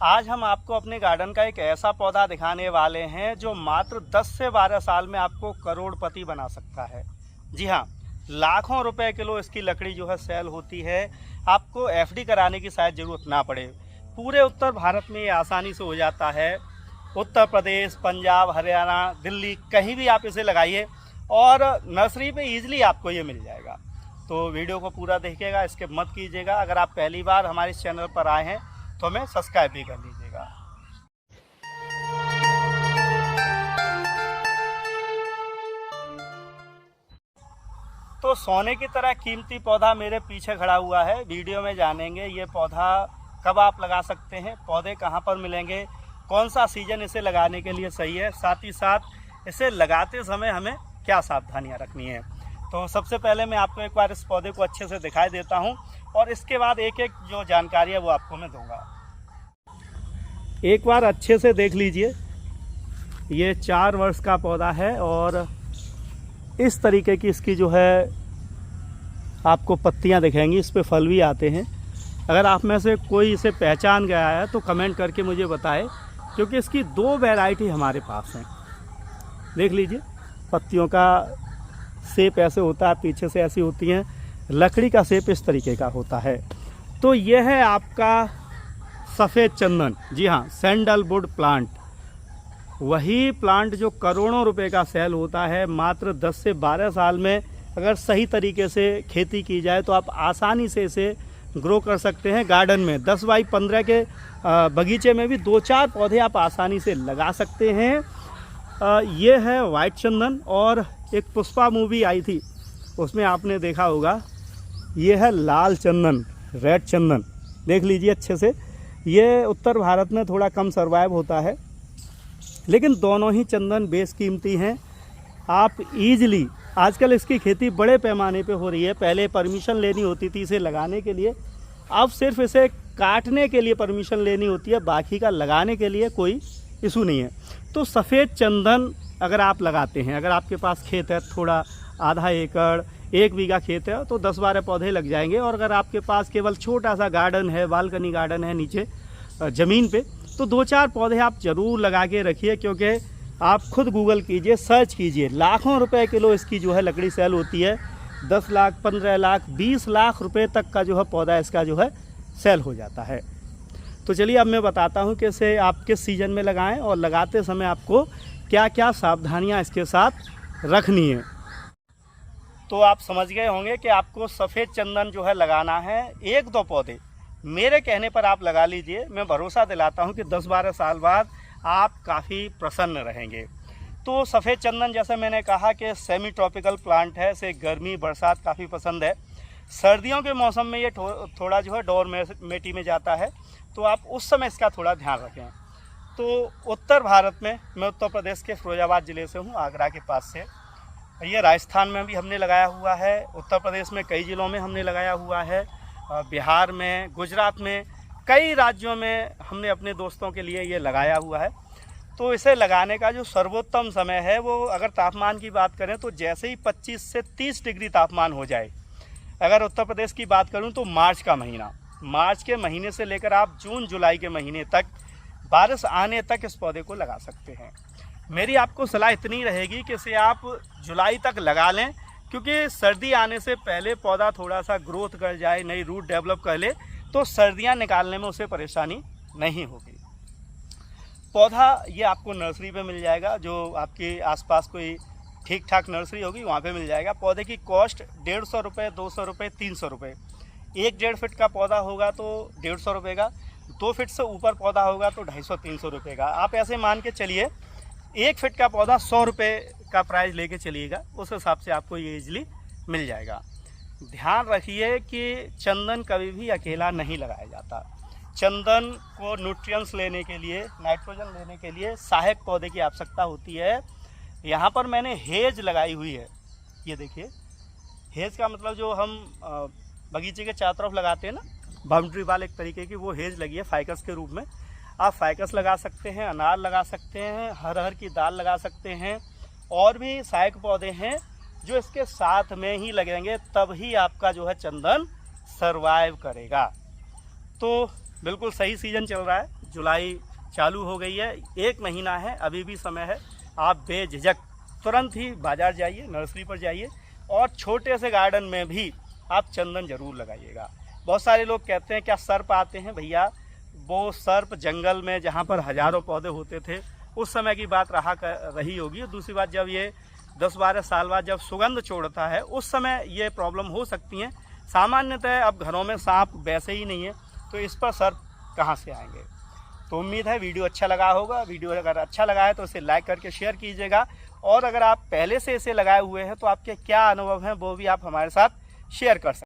आज हम आपको अपने गार्डन का एक ऐसा पौधा दिखाने वाले हैं जो मात्र 10 से 12 साल में आपको करोड़पति बना सकता है। जी हाँ, लाखों रुपए किलो इसकी लकड़ी जो है सेल होती है। आपको एफडी कराने की शायद ज़रूरत ना पड़े। पूरे उत्तर भारत में ये आसानी से हो जाता है। उत्तर प्रदेश, पंजाब, हरियाणा, दिल्ली, कहीं भी आप इसे लगाइए और नर्सरी पे ईजिली आपको ये मिल जाएगा। तो वीडियो को पूरा देखिएगा, स्किप मत कीजिएगा। अगर आप पहली बार हमारे इस चैनल पर आए हैं तो हमें सब्सक्राइब भी कर लीजिएगा। तो सोने की तरह कीमती पौधा मेरे पीछे खड़ा हुआ है। वीडियो में जानेंगे ये पौधा कब आप लगा सकते हैं, पौधे कहाँ पर मिलेंगे, कौन सा सीजन इसे लगाने के लिए सही है, साथ ही साथ इसे लगाते समय हमें क्या सावधानियां रखनी है। तो सबसे पहले मैं आपको एक बार इस पौधे को अच्छे से दिखाई देता हूं और इसके बाद एक एक जो जानकारी है वो आपको मैं दूंगा। एक बार अच्छे से देख लीजिए, ये 4 वर्ष का पौधा है और इस तरीके की इसकी जो है आपको पत्तियां दिखेंगी, इस पे फल भी आते हैं। अगर आप में से कोई इसे पहचान गया है तो कमेंट करके मुझे बताएं, क्योंकि इसकी 2 वैरायटी हमारे पास हैं। देख लीजिए, पत्तियों का शेप ऐसे होता है, पीछे से ऐसी होती हैं, लकड़ी का शेप इस तरीके का होता है। तो यह है आपका सफ़ेद चंदन। जी हाँ, सैंडलवुड प्लांट, वही प्लांट जो करोड़ों रुपए का सेल होता है। मात्र 10 से 12 साल में अगर सही तरीके से खेती की जाए तो आप आसानी से इसे ग्रो कर सकते हैं। गार्डन में 10 बाई 15 के बगीचे में भी 2-4 पौधे आप आसानी से लगा सकते हैं। ये है वाइट चंदन, और एक पुष्पा मूवी आई थी उसमें आपने देखा होगा, ये है लाल चंदन, रेड चंदन। देख लीजिए अच्छे से, ये उत्तर भारत में थोड़ा कम सर्वाइव होता है, लेकिन दोनों ही चंदन बेस कीमती हैं। आप ईजिली, आजकल इसकी खेती बड़े पैमाने पे हो रही है। पहले परमिशन लेनी होती थी इसे लगाने के लिए, अब सिर्फ इसे काटने के लिए परमिशन लेनी होती है, बाकी का लगाने के लिए कोई इशू नहीं है। तो सफ़ेद चंदन अगर आप लगाते हैं, अगर आपके पास खेत है थोड़ा आधा एकड़ 1 बीघा खेत है तो 10-12 पौधे लग जाएंगे। और अगर आपके पास केवल छोटा सा गार्डन है, बालकनी गार्डन है नीचे ज़मीन पे, तो 2-4 पौधे आप ज़रूर लगा के रखिए, क्योंकि आप खुद गूगल कीजिए, सर्च कीजिए, लाखों रुपए किलो इसकी जो है लकड़ी सेल होती है। 10 लाख, 15 लाख, 20 लाख रुपए तक का जो है पौधा इसका जो है सेल हो जाता है। तो चलिए अब मैं बताता हूँ कि इसे आप किस सीज़न में लगाएं और लगाते समय आपको क्या क्या सावधानियाँ इसके साथ रखनी है। तो आप समझ गए होंगे कि आपको सफ़ेद चंदन जो है लगाना है। 1-2 पौधे मेरे कहने पर आप लगा लीजिए, मैं भरोसा दिलाता हूं कि 10-12 साल बाद आप काफ़ी प्रसन्न रहेंगे। तो सफ़ेद चंदन, जैसे मैंने कहा कि सेमी ट्रॉपिकल प्लांट है, इसे गर्मी बरसात काफ़ी पसंद है। सर्दियों के मौसम में ये थोड़ा जो है डोरमेटी में जाता है, तो आप उस समय इसका थोड़ा ध्यान रखें। तो उत्तर भारत में, मैं उत्तर प्रदेश के फिरोजाबाद ज़िले से हूँ, आगरा के पास से। ये राजस्थान में भी हमने लगाया हुआ है, उत्तर प्रदेश में कई ज़िलों में हमने लगाया हुआ है, बिहार में, गुजरात में, कई राज्यों में हमने अपने दोस्तों के लिए ये लगाया हुआ है। तो इसे लगाने का जो सर्वोत्तम समय है वो, अगर तापमान की बात करें तो जैसे ही 25 से 30 डिग्री तापमान हो जाए, अगर उत्तर प्रदेश की बात करूं तो मार्च का महीना, मार्च के महीने से लेकर आप जून जुलाई के महीने तक, बारिश आने तक इस पौधे को लगा सकते हैं। मेरी आपको सलाह इतनी रहेगी कि इसे आप जुलाई तक लगा लें, क्योंकि सर्दी आने से पहले पौधा थोड़ा सा ग्रोथ कर जाए, नई रूट डेवलप कर ले, तो सर्दियां निकालने में उसे परेशानी नहीं होगी। पौधा ये आपको नर्सरी पे मिल जाएगा, जो आपके आसपास कोई ठीक ठाक नर्सरी होगी वहाँ पे मिल जाएगा। पौधे की कॉस्ट 150 रुपये, 200 रुपये, 300 रुपये। 1-1.5 फीट का पौधा होगा तो 150 रुपये का, 2 फीट से ऊपर पौधा होगा तो 250-300 रुपये का। आप ऐसे मान के चलिए 1 फीट का पौधा 100 रुपये का प्राइस लेके चलिएगा, उस हिसाब से आपको ये ईजिली मिल जाएगा। ध्यान रखिए कि चंदन कभी भी अकेला नहीं लगाया जाता। चंदन को न्यूट्रिएंट्स लेने के लिए, नाइट्रोजन लेने के लिए सहायक पौधे की आवश्यकता होती है। यहाँ पर मैंने हेज लगाई हुई है, ये देखिए। हेज का मतलब जो हम बगीचे के चारों तरफ लगाते हैं ना, बाउंड्री वाल एक तरीके की, वो हेज लगी है फाइकस के रूप में। आप फाइकस लगा सकते हैं, अनार लगा सकते हैं, हरहर की दाल लगा सकते हैं, और भी सहायक पौधे हैं जो इसके साथ में ही लगेंगे, तब ही आपका जो है चंदन सरवाइव करेगा। तो बिल्कुल सही सीजन चल रहा है, जुलाई चालू हो गई है, 1 महीना है, अभी भी समय है। आप बेझिझक तुरंत ही बाज़ार जाइए, नर्सरी पर जाइए और छोटे से गार्डन में भी आप चंदन ज़रूर लगाइएगा। बहुत सारे लोग कहते हैं क्या सर्प आते हैं? भैया वो सर्प जंगल में जहाँ पर हज़ारों पौधे होते थे उस समय की बात रही होगी। दूसरी बात, जब ये 10-12 साल बाद जब सुगंध छोड़ता है उस समय ये प्रॉब्लम हो सकती है। सामान्यतः अब घरों में सांप वैसे ही नहीं है, तो इस पर सर्प कहाँ से आएंगे। तो उम्मीद है वीडियो अच्छा लगा होगा। वीडियो अगर अच्छा लगा है तो इसे लाइक करके शेयर कीजिएगा, और अगर आप पहले से इसे लगाए हुए हैं तो आपके क्या अनुभव हैं वो भी आप हमारे साथ शेयर कर सकते हैं।